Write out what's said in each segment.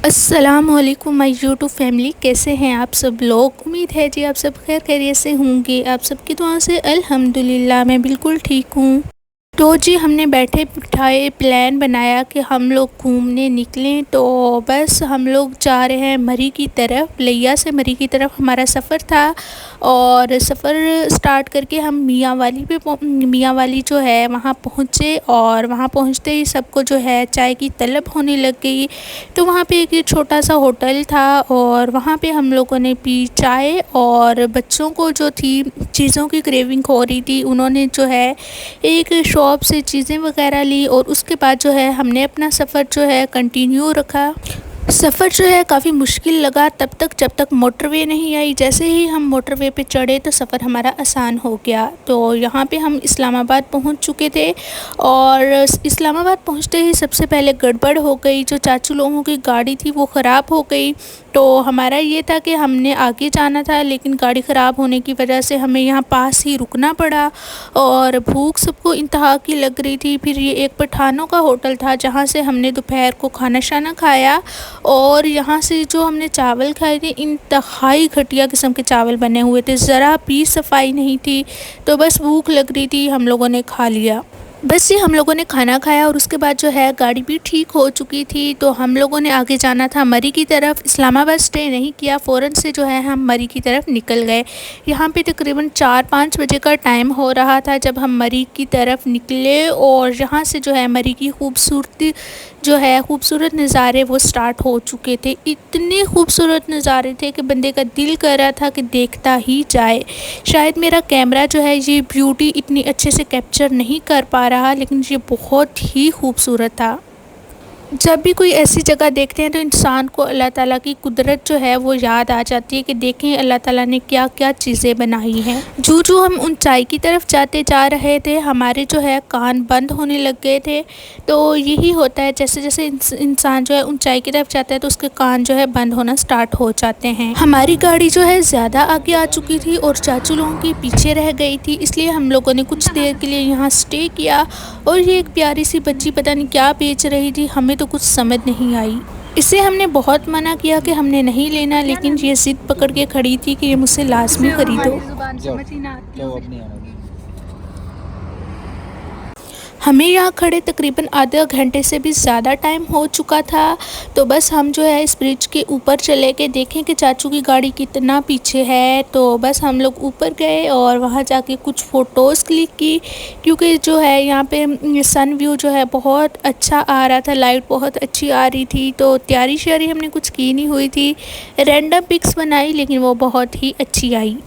अस्सलामुअलैकुम my YouTube family, कैसे हैं आप सब लोग। उम्मीद है जी आप सब खैर खैरियत से होंगे। आप सबकी दुआ से अल्हम्दुलिल्लाह मैं बिल्कुल ठीक हूँ। तो जी हमने बैठे बिठाए प्लान बनाया कि हम लोग घूमने निकलें। तो बस हम लोग जा रहे हैं मरी की तरफ, लिया से मरी की तरफ हमारा सफ़र था। और सफ़र स्टार्ट करके हम मियाँ वाली जो है वहाँ पहुँचे। और वहाँ पहुँचते ही सबको जो है चाय की तलब होने लग गई। तो वहाँ पे एक छोटा सा होटल था और वहाँ पे हम लोगों ने पी चाय। और बच्चों को जो थी चीज़ों की क्रेविंग हो रही थी, उन्होंने जो है एक शॉप से चीज़ें वगैरह ली। और उसके बाद जो है हमने अपना सफ़र जो है कंटिन्यू रखा। सफ़र जो है काफ़ी मुश्किल लगा तब तक जब तक मोटरवे नहीं आई। जैसे ही हम मोटरवे पे चढ़े तो सफ़र हमारा आसान हो गया। तो यहाँ पे हम इस्लामाबाद पहुँच चुके थे। और इस्लामाबाद पहुँचते ही सबसे पहले गड़बड़ हो गई। जो चाचू लोगों की गाड़ी थी वो ख़राब हो गई। तो हमारा ये था कि हमने आगे जाना था, लेकिन गाड़ी ख़राब होने की वजह से हमें यहाँ पास ही रुकना पड़ा। और भूख सबको इंतहा की लग रही थी। फिर ये एक पठानों का होटल था जहाँ से हमने दोपहर को खाना शाना खाया। और यहाँ से जो हमने चावल खाए थे, इंतहाई घटिया किस्म के चावल बने हुए थे, ज़रा भी सफाई नहीं थी। तो बस भूख लग रही थी, हम लोगों ने खा लिया। बस ये हम लोगों ने खाना खाया और उसके बाद जो है गाड़ी भी ठीक हो चुकी थी। तो हम लोगों ने आगे जाना था मरी की तरफ। इस्लामाबाद स्टे नहीं किया, फ़ौरन से जो है हम मरी की तरफ निकल गए। यहाँ पे तकरीबन 4-5 बजे का टाइम हो रहा था जब हम मरी की तरफ निकले। और यहाँ से जो है मरी की खूबसूरत नज़ारे वो स्टार्ट हो चुके थे। इतने खूबसूरत नज़ारे थे कि बंदे का दिल कर रहा था कि देखता ही जाए। शायद मेरा कैमरा जो है ये ब्यूटी इतनी अच्छे से कैप्चर नहीं कर पा रहा, लेकिन ये बहुत ही खूबसूरत था। जब भी कोई ऐसी जगह देखते हैं तो इंसान को अल्लाह ताला की कुदरत जो है वो याद आ जाती है कि देखें अल्लाह ताला ने क्या क्या चीज़ें बनाई हैं। जो हम उन चाय की तरफ जाते जा रहे थे, हमारे जो है कान बंद होने लग गए थे। तो यही होता है, जैसे जैसे इंसान जो है उन चाय की तरफ जाता है तो उसके कान जो है बंद होना स्टार्ट हो जाते हैं। हमारी गाड़ी जो है ज़्यादा आगे आ चुकी थी और चाचू लोगों की पीछे रह गई थी, इसलिए हम लोगों ने कुछ देर के लिए यहाँ स्टे किया। और ये एक प्यारी सी बच्ची पता नहीं क्या बेच रही थी, हमें तो कुछ समझ नहीं आई। इसे हमने बहुत मना किया कि हमने नहीं लेना, लेकिन ये ज़िद पकड़ के खड़ी थी कि ये मुझसे लाजमी खरीदो। हमें यहाँ खड़े तकरीबन आधा घंटे से भी ज़्यादा टाइम हो चुका था। तो बस हम जो है इस ब्रिज के ऊपर चले के देखें कि चाचू की गाड़ी कितना पीछे है। तो बस हम लोग ऊपर गए और वहाँ जाके कुछ फ़ोटोज़ क्लिक की, क्योंकि जो है यहाँ पे सन व्यू जो है बहुत अच्छा आ रहा था, लाइट बहुत अच्छी आ रही थी। तो तैयारी श्यारी हमने कुछ की नहीं हुई थी, रैंडम पिक्स बनाई, लेकिन वो बहुत ही अच्छी आई।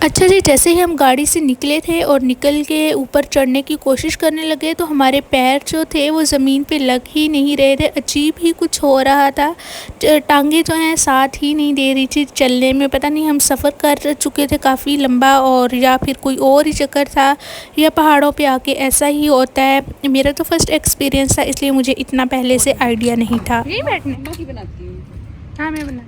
अच्छा जी, जैसे ही हम गाड़ी से निकले थे और निकल के ऊपर चढ़ने की कोशिश करने लगे तो हमारे पैर जो थे वो ज़मीन पे लग ही नहीं रहे थे। अजीब ही कुछ हो रहा था, टांगे जो हैं साथ ही नहीं दे रही थी चलने में। पता नहीं हम सफ़र कर चुके थे काफ़ी लंबा, और या फिर कोई और ही चक्कर था, या पहाड़ों पे आके ऐसा ही होता है। मेरा तो फर्स्ट एक्सपीरियंस था, इसलिए मुझे इतना पहले से आइडिया नहीं था। यही बैठने बनाती हूँ। हाँ मैं बना।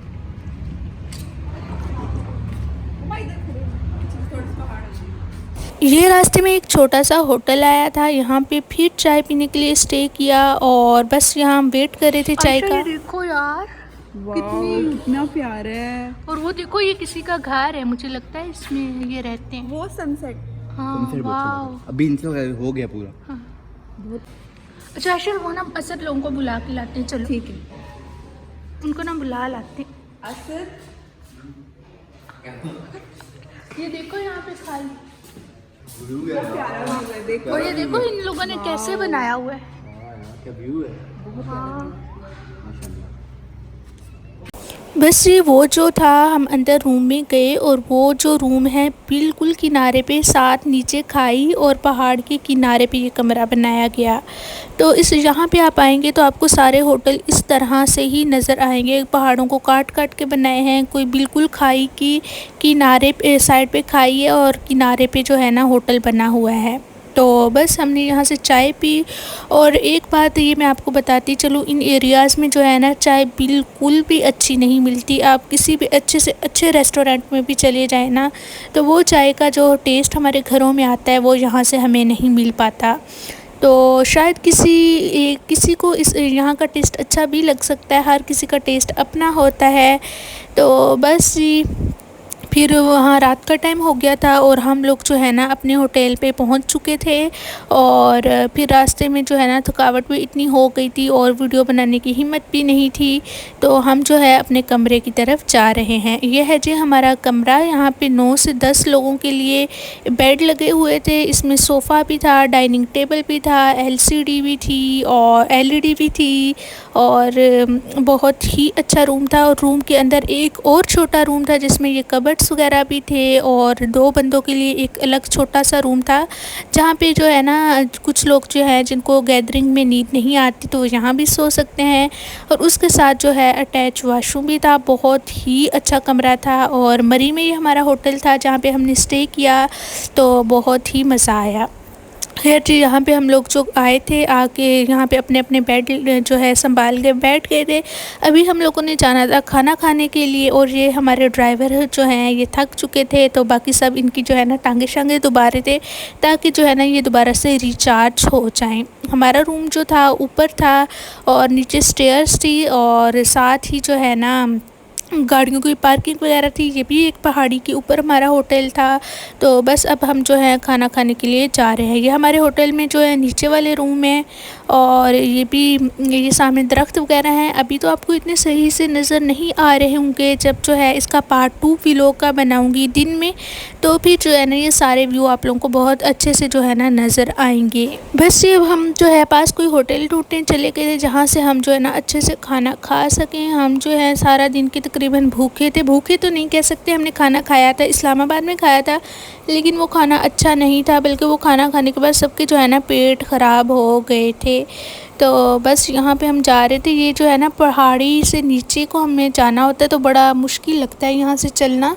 ये रास्ते में एक छोटा सा होटल आया था, यहाँ पे फिर चाय पीने के लिए स्टे किया। और बस यहाँ हम वेट कर रहे थे चाय का। देखो यार कितना प्यार है। और वो देखो ये किसी का घर है, मुझे लगता है इसमें ये रहते हैं। वो सनसेट। हाँ वाह, अभी इनसे हो गया पूरा। हाँ। अच्छा अशर, वो ना असद लोगों को बुला के लाते हैं, चलो ठीक है, उनको ना बुला लाते हैं। असद ये देखो यहाँ पे खाली, प्यारा व्यू है, देखो। और ये देखो इन लोगों ने कैसे बनाया हुआ है। क्या व्यू है। हाँ बस ये वो जो था, हम अंदर रूम में गए और वो जो रूम है बिल्कुल किनारे पे, साथ नीचे खाई और पहाड़ के किनारे पे ये कमरा बनाया गया। तो इस यहाँ पे आप आएंगे तो आपको सारे होटल इस तरह से ही नज़र आएंगे। पहाड़ों को काट काट के बनाए हैं, कोई बिल्कुल खाई की किनारे पे साइड पे खाई है और किनारे पे जो है ना होटल बना हुआ है। तो बस हमने यहाँ से चाय पी। और एक बात ये मैं आपको बताती चलूँ, इन एरियाज़ में जो है ना चाय बिल्कुल भी अच्छी नहीं मिलती। आप किसी भी अच्छे से अच्छे रेस्टोरेंट में भी चले जाएँ ना, तो वो चाय का जो टेस्ट हमारे घरों में आता है वो यहाँ से हमें नहीं मिल पाता। तो शायद किसी को इस यहाँ का टेस्ट अच्छा भी लग सकता है, हर किसी का टेस्ट अपना होता है। तो बस जी, फिर वहाँ रात का टाइम हो गया था और हम लोग जो है ना अपने होटल पे पहुँच चुके थे। और फिर रास्ते में जो है ना थकावट भी इतनी हो गई थी और वीडियो बनाने की हिम्मत भी नहीं थी, तो हम जो है अपने कमरे की तरफ जा रहे हैं। यह है जी हमारा कमरा। यहाँ पे 9 से 10 लोगों के लिए बेड लगे हुए थे, इसमें सोफ़ा भी था, डाइनिंग टेबल भी था, LCD भी थी और LED भी थी और बहुत ही अच्छा रूम था। और रूम के अंदर एक और छोटा रूम था जिसमें ये कबर्ड्स वगैरह भी थे और 2 बंदों के लिए एक अलग छोटा सा रूम था, जहाँ पे जो है ना कुछ लोग जो है जिनको गैदरिंग में नींद नहीं आती तो यहाँ भी सो सकते हैं। और उसके साथ जो है अटैच वॉशरूम भी था। बहुत ही अच्छा कमरा था और मरी में ये हमारा होटल था जहाँ पे हमने स्टे किया, तो बहुत ही मज़ा आया। खैर जी, यहाँ पे हम लोग जो आए थे आके यहाँ पे अपने अपने बेड जो है संभाल के बैठ गए थे। अभी हम लोगों ने जाना था खाना खाने के लिए और ये हमारे ड्राइवर जो हैं ये थक चुके थे, तो बाकी सब इनकी जो है ना टांगे शांगे दोबारे थे ताकि जो है ना ये दोबारा से रिचार्ज हो जाएं। हमारा रूम जो था ऊपर था और नीचे स्टेयर्स थी और साथ ही जो है ना गाड़ियों की पार्किंग वगैरह थी। ये भी एक पहाड़ी के ऊपर हमारा होटल था। तो बस अब हम जो है खाना खाने के लिए जा रहे हैं। ये हमारे होटल में जो है नीचे वाले रूम है और ये सामने दरख्त वगैरह हैं। अभी तो आपको इतने सही से नज़र नहीं आ रहे होंगे, जब जो है इसका पार्ट 2 व्लॉग का बनाऊंगी दिन में, तो फिर जो है ना ये सारे व्यू आप लोगों को बहुत अच्छे से जो है ना नज़र आएंगे। बस ये हम जो है पास कोई होटल ढूंढने चले गए थे जहाँ से हम जो है ना अच्छे से खाना खा सकें। हम जो है सारा दिन के तकरीबन भूखे थे, भूखे तो नहीं कह सकते, हमने खाना खाया था, इस्लामाबाद में खाया था, लेकिन वो खाना अच्छा नहीं था, बल्कि वो खाना खाने के बाद सबके जो है ना पेट ख़राब हो गए थे। तो बस यहाँ पे हम जा रहे थे। ये जो है ना पहाड़ी से नीचे को हमें जाना होता है तो बड़ा मुश्किल लगता है यहाँ से चलना।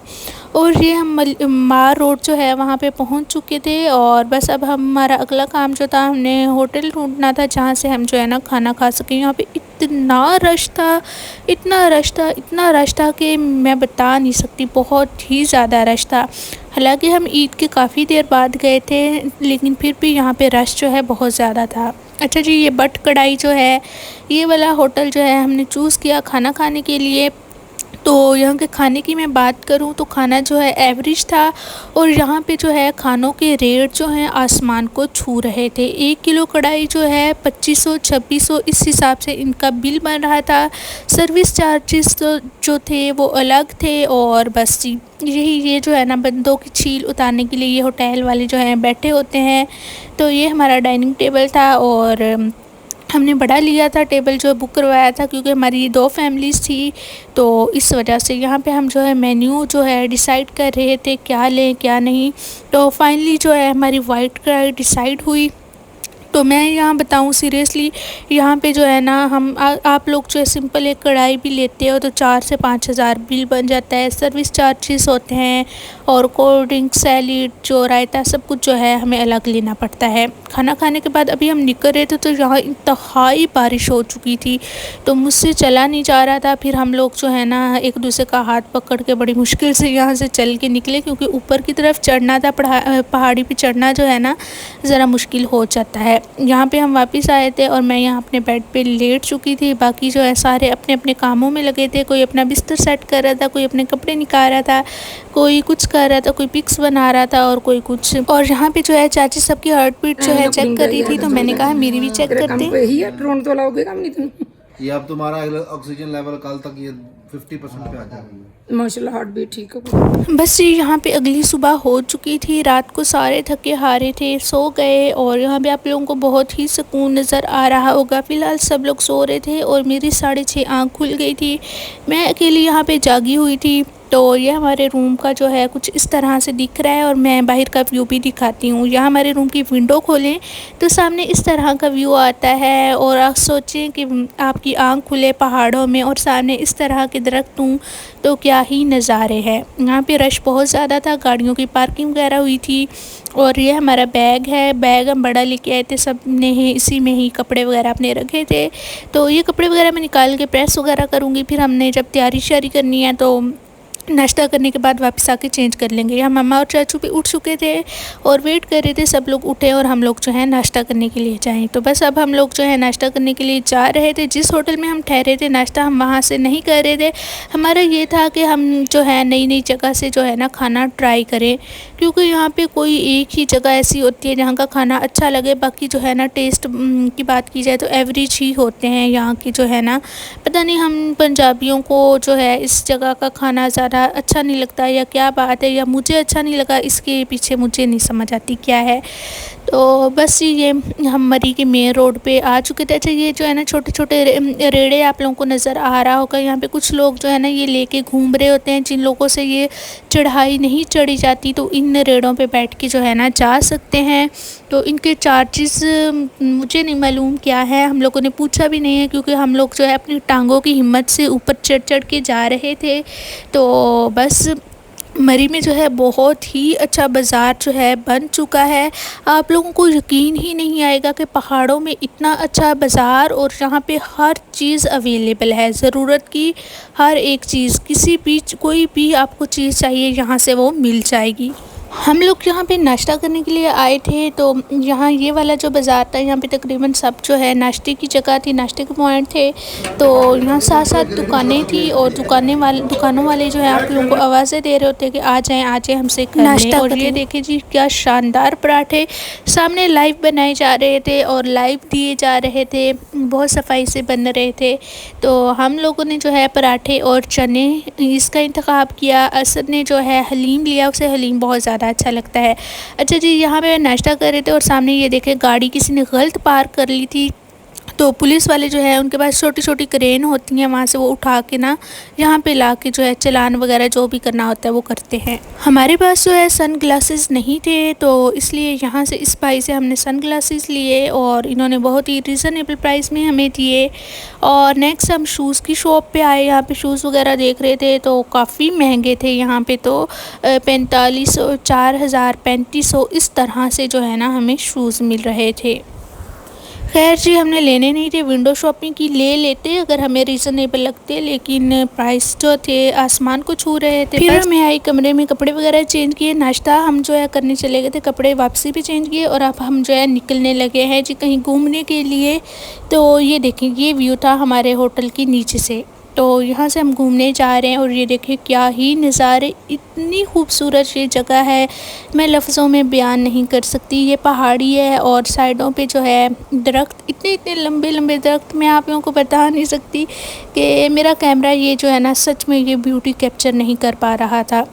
और ये हम मार रोड जो है वहाँ पे पहुँच चुके थे और बस अब हमारा अगला काम जो था, हमने होटल ढूंढना था जहाँ से हम जो है ना खाना खा सकें। यहाँ पे इतना रश था, इतना रश था, इतना रश था कि मैं बता नहीं सकती, बहुत ही ज़्यादा रश था। हालांकि हम ईद के काफ़ी देर बाद गए थे, लेकिन फिर भी यहाँ पे रश जो है बहुत ज़्यादा था। अच्छा जी, ये बट कढ़ाई जो है, ये वाला होटल जो है हमने चूज़ किया खाना खाने के लिए। तो यहाँ के खाने की मैं बात करूँ तो खाना जो है एवरेज था और यहाँ पे जो है खानों के रेट जो हैं आसमान को छू रहे थे। 1 किलो कढ़ाई जो है 2500-2600 इस हिसाब से इनका बिल बन रहा था। सर्विस चार्जेस तो जो थे वो अलग थे। और बस ये जो है ना बंदों की छील उतारने के लिए ये होटल वाले जो हैं बैठे होते हैं। तो ये हमारा डाइनिंग टेबल था और हमने बड़ा लिया था टेबल जो बुक करवाया था, क्योंकि हमारी 2 फैमिलीज़ थी, तो इस वजह से यहाँ पे हम जो है मेन्यू जो है डिसाइड कर रहे थे क्या लें क्या नहीं। तो फाइनली जो है हमारी वाइट कढ़ाई डिसाइड हुई। तो मैं यहाँ बताऊँ सीरियसली, यहाँ पे जो है ना आप लोग जो है सिंपल एक कढ़ाई भी लेते हो तो 4 से 5 हज़ार बिल बन जाता है। सर्विस चार्जेस होते हैं और कोल्ड ड्रिंक, सैलिड, जो रायता, सब कुछ जो है हमें अलग लेना पड़ता है। खाना खाने के बाद अभी हम निकल रहे थे तो यहाँ इंतहाई बारिश हो चुकी थी, तो मुझसे चला नहीं जा रहा था। फिर हम लोग जो है ना एक दूसरे का हाथ पकड़ के बड़ी मुश्किल से यहाँ से चल के निकले, क्योंकि ऊपर की तरफ चढ़ना था, पहाड़ी पे चढ़ना जो है ना ज़रा मुश्किल हो जाता है। यहाँ पे हम वापस आए थे और मैं यहाँ अपने बेड पे लेट चुकी थी। बाकी जो है सारे अपने अपने कामों में लगे थे। कोई अपना बिस्तर सेट कर रहा था, कोई अपने कपड़े निकाल रहा था, कोई कुछ कर रहा था, कोई पिक्स बना रहा था और कोई कुछ। और यहाँ पे जो है चाची सबकी हार्ट बीट जो है चेक कर रही थी, तो मैंने कहा मेरी भी चेक करते। ये अब तुम्हारा ऑक्सीजन लेवल कल तक ये 50% पे आ जाएगा। माशाल्लाह हार्ट बीट ठीक है। बस ये यहाँ पे अगली सुबह हो चुकी थी। रात को सारे थके हारे थे, सो गए और यहाँ पे आप लोगों को बहुत ही सुकून नज़र आ रहा होगा। फ़िलहाल सब लोग सो रहे थे और मेरी 6:30 आँख खुल गई थी। मैं अकेली यहाँ पे जागी हुई थी। तो ये हमारे रूम का जो है कुछ इस तरह से दिख रहा है और मैं बाहर का व्यू भी दिखाती हूँ। यहाँ हमारे रूम की विंडो खोलें तो सामने इस तरह का व्यू आता है और आप सोचें कि आपकी आँख खुले पहाड़ों में और सामने इस तरह के दरख्त हों तो क्या ही नज़ारे हैं। यहाँ पे रश बहुत ज़्यादा था, गाड़ियों की पार्किंग वगैरह हुई थी। और ये हमारा बैग है, बैग हम बड़ा लेके आए थे, सब ने ही इसी में ही कपड़े वगैरह अपने रखे थे। तो ये कपड़े वगैरह मैं निकाल के प्रेस वगैरह करूँगी। फिर हमने जब तैयारी करनी है तो नाश्ता करने के बाद वापस आके चेंज कर लेंगे। यहाँ मम्मा और चाचू भी उठ चुके थे और वेट कर रहे थे सब लोग उठे और हम लोग जो है नाश्ता करने के लिए जाएं। तो बस अब हम लोग जो है नाश्ता करने के लिए जा रहे थे। जिस होटल में हम ठहरे थे नाश्ता हम वहाँ से नहीं कर रहे थे। हमारा ये था कि हम जो है नई नई जगह से जो है ना खाना ट्राई करें, क्योंकि यहाँ पर कोई एक ही जगह ऐसी होती है जहाँ का खाना अच्छा लगे। बाकी जो है ना टेस्ट की बात की जाए तो एवरेज ही होते हैं यहाँ की जो है ना। पता नहीं हम पंजाबियों को जो है इस जगह का खाना ज़्यादा अच्छा नहीं लगता या क्या बात है, या मुझे अच्छा नहीं लगा, इसके पीछे मुझे नहीं समझ आती क्या है। तो बस ये हम मरी के मेन रोड पे आ चुके थे। अच्छा ये जो है ना छोटे छोटे रेड़े आप लोगों को नज़र आ रहा होगा। यहाँ पे कुछ लोग जो है ना ये लेके घूम रहे होते हैं। जिन लोगों से ये चढ़ाई नहीं चढ़ी जाती तो इन रेड़ों पे बैठ के जो है ना जा सकते हैं। तो इनके चार्जेस मुझे नहीं मालूम क्या है, हम लोगों ने पूछा भी नहीं है, क्योंकि हम लोग जो है अपनी टांगों की हिम्मत से ऊपर चढ़ चढ़ के जा रहे थे। तो बस मरी में जो है बहुत ही अच्छा बाज़ार जो है बन चुका है। आप लोगों को यकीन ही नहीं आएगा कि पहाड़ों में इतना अच्छा बाज़ार, और यहाँ पे हर चीज़ अवेलेबल है। ज़रूरत की हर एक चीज़, किसी भी कोई भी आपको चीज़ चाहिए यहाँ से वो मिल जाएगी। हम लोग यहाँ पे नाश्ता करने के लिए आए थे। तो यहाँ ये वाला जो बाज़ार था यहाँ पे तकरीबन सब जो है नाश्ते की जगह थी, नाश्ते के पॉइंट थे। तो यहाँ साथ साथ दुकानें थी और दुकानों वाले जो है आप लोगों को आवाज़ें दे रहे होते हैं कि आ जाएं हमसे नाश्ता। और ये देखिए जी क्या शानदार पराठे सामने लाइव बनाए जा रहे थे और लाइव दिए जा रहे थे, बहुत सफाई से बन रहे थे। तो हम लोगों ने जो है पराठे और चने इसका इंतखाब किया। असद ने जो है हलीम लिया, उसे हलीम बहुत ज़्यादा अच्छा लगता है। अच्छा जी यहाँ पे नाश्ता कर रहे थे और सामने ये देखें गाड़ी किसी ने गलत पार्क कर ली थी। तो पुलिस वाले जो है उनके पास छोटी छोटी क्रेन होती हैं, वहाँ से वो उठा के ना यहाँ पे ला के जो है चालान वगैरह जो भी करना होता है वो करते हैं। हमारे पास जो है सन ग्लासेस नहीं थे, तो इसलिए यहाँ से इस भाई से हमने सन ग्लासेस लिए और इन्होंने बहुत ही रीज़नेबल प्राइस में हमें दिए। और नेक्स्ट हम शूज़ की शॉप पे आए। यहाँ पे शूज़ वगैरह देख रहे थे तो काफ़ी महंगे थे। यहाँ पे तो 4500, 4000, 3500 इस तरह से जो है ना हमें शूज़ मिल रहे थे। खैर जी हमने लेने नहीं थे, विंडो शॉपिंग की ले लेते अगर हमें रीज़नेबल लगते, लेकिन प्राइस जो थे आसमान को छू रहे थे। फिर मैं आई कमरे में, कपड़े वगैरह चेंज किए, नाश्ता हम जो है करने चले गए थे, कपड़े वापसी भी चेंज किए और अब हम जो है निकलने लगे हैं जी कहीं घूमने के लिए। तो ये देखें ये व्यू था हमारे होटल की नीचे से। तो यहाँ से हम घूमने जा रहे हैं और ये देखिए क्या ही नज़ारे, इतनी खूबसूरत ये जगह है, मैं लफ्ज़ों में बयान नहीं कर सकती। ये पहाड़ी है और साइडों पे जो है दरख्त, इतने इतने लंबे लंबे दरख्त, मैं आप लोगों को बता नहीं सकती कि मेरा कैमरा ये जो है ना सच में ये ब्यूटी कैप्चर नहीं कर पा रहा था।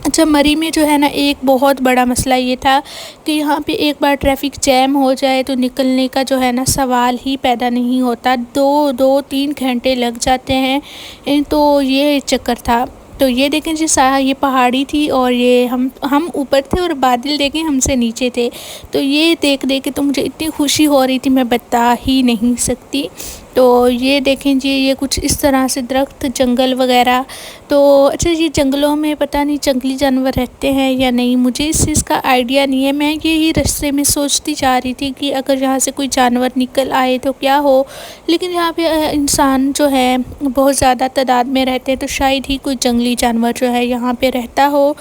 अच्छा मरी में जो है ना एक बहुत बड़ा मसला ये था कि यहाँ पे एक बार ट्रैफिक जैम हो जाए तो निकलने का जो है ना सवाल ही पैदा नहीं होता, 2-3 घंटे लग जाते हैं। तो ये चक्कर था। तो ये देखें जी ये पहाड़ी थी और ये हम ऊपर थे और बादल देखें हमसे नीचे थे। तो ये देख के तो मुझे इतनी खुशी हो रही थी मैं बता ही नहीं सकती। तो ये देखें जी ये कुछ इस तरह से दरख्त, जंगल वगैरह। तो अच्छा ये जंगलों में पता नहीं जंगली जानवर रहते हैं या नहीं, मुझे इस चीज़ का आइडिया नहीं है। मैं यही रास्ते में सोचती जा रही थी कि अगर यहाँ से कोई जानवर निकल आए तो क्या हो, लेकिन यहाँ पे इंसान जो है बहुत ज़्यादा तादाद में रहते हैं, तो शायद ही कोई जंगली जानवर जो है यहाँ पे रहता हो।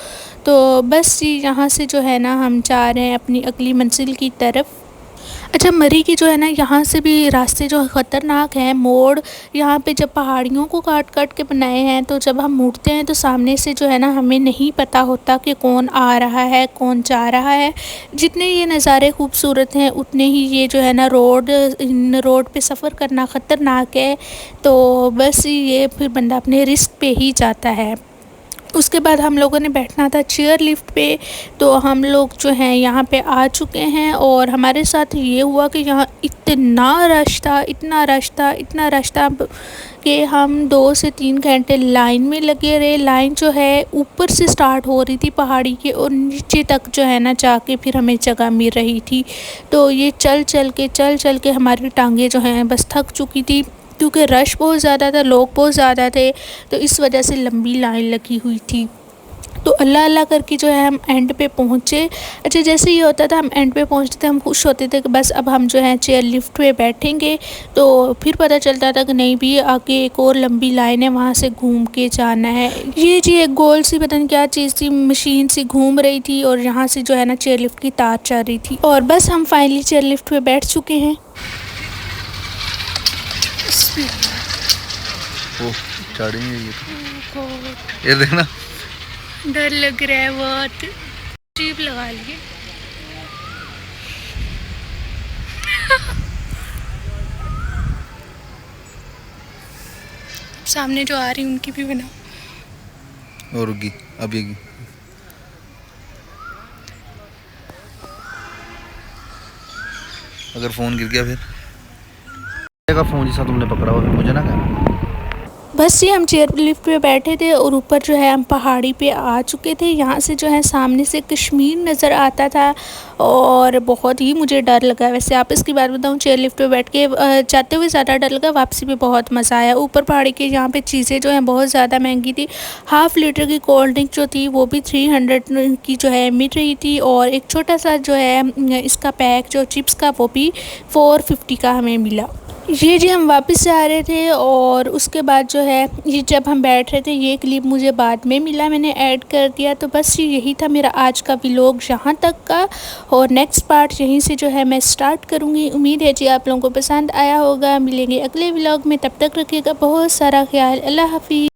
तो बस यहाँ से जो है ना हम जा रहे हैं अपनी अगली मंजिल की तरफ। अच्छा मरी की जो है ना यहाँ से भी रास्ते जो ख़तरनाक हैं, मोड़ यहाँ पे जब पहाड़ियों को काट काट के बनाए हैं, तो जब हम मुड़ते हैं तो सामने से जो है ना हमें नहीं पता होता कि कौन आ रहा है कौन जा रहा है। जितने ये नज़ारे खूबसूरत हैं उतने ही ये जो है ना इन रोड पे सफ़र करना ख़तरनाक है। तो बस ये फिर बंदा अपने रिस्क पे ही जाता है। उसके बाद हम लोगों ने बैठना था चेयर लिफ्ट पे, तो हम लोग जो हैं यहाँ पे आ चुके हैं। और हमारे साथ ये हुआ कि यहाँ इतना रश था, इतना रश था कि हम 2 से 3 घंटे लाइन में लगे रहे। लाइन जो है ऊपर से स्टार्ट हो रही थी पहाड़ी के और नीचे तक जो है ना जाके फिर हमें जगह मिल रही थी। तो ये चल चल के हमारी टांगें जो हैं बस थक चुकी थी, क्योंकि रश बहुत ज़्यादा था, लोग बहुत ज़्यादा थे, तो इस वजह से लंबी लाइन लगी हुई थी। तो अल्लाह अल्लाह करके जो है हम एंड पे पहुँचे। अच्छा, जैसे ये होता था हम एंड पे पहुँचते थे, हम खुश होते थे कि बस अब हम जो है चेयर लिफ्ट पे बैठेंगे। तो फिर पता चलता था कि नहीं भी आगे एक और लंबी लाइन है, वहाँ से घूम के जाना है। ये जी एक गोल सी पता नहीं क्या चीज़ थी, मशीन सी घूम रही थी और यहाँ से जो है ना चेयर लिफ्ट की तार चल रही थी। और बस हम फाइनली चेयर लिफ्ट पे बैठ चुके हैं। चढ़ेंगे ये देखना, डर लग रहा है बहुत। जीप लगा लिए। सामने जो आ रही उनकी भी बनाओ। और रुकी अब ये अगर फ़ोन गिर गया फिर का फ़ोन जिसका तुमने पकड़ा हुआ, फिर मुझे ना कहना। बस ये हम चेयर लिफ्ट पे बैठे थे और ऊपर जो है हम पहाड़ी पे आ चुके थे। यहाँ से जो है सामने से कश्मीर नज़र आता था और बहुत ही मुझे डर लगा। वैसे आप इसकी बात बताऊँ, चेयर लिफ्ट पे बैठ के जाते हुए ज़्यादा डर लगा, वापसी पे बहुत मज़ा आया। ऊपर पहाड़ी के यहाँ पे चीज़ें जो हैं बहुत ज़्यादा महंगी थी। हाफ़ लीटर की कोल्ड ड्रिंक जो थी वो भी 300 की जो है मिल रही थी और एक छोटा सा जो है इसका पैक जो चिप्स का वो भी 450 का हमें मिला। ये जी हम वापस जा रहे थे और उसके बाद जो है ये जब हम बैठ रहे थे, ये क्लिप मुझे बाद में मिला, मैंने ऐड कर दिया। तो बस यही था मेरा आज का व्लॉग यहाँ तक का और नेक्स्ट पार्ट यहीं से जो है मैं स्टार्ट करूँगी। उम्मीद है जी आप लोगों को पसंद आया होगा। मिलेंगे अगले व्लॉग में, तब तक रखिएगा बहुत सारा ख्याल। अल्लाह हाफिज़।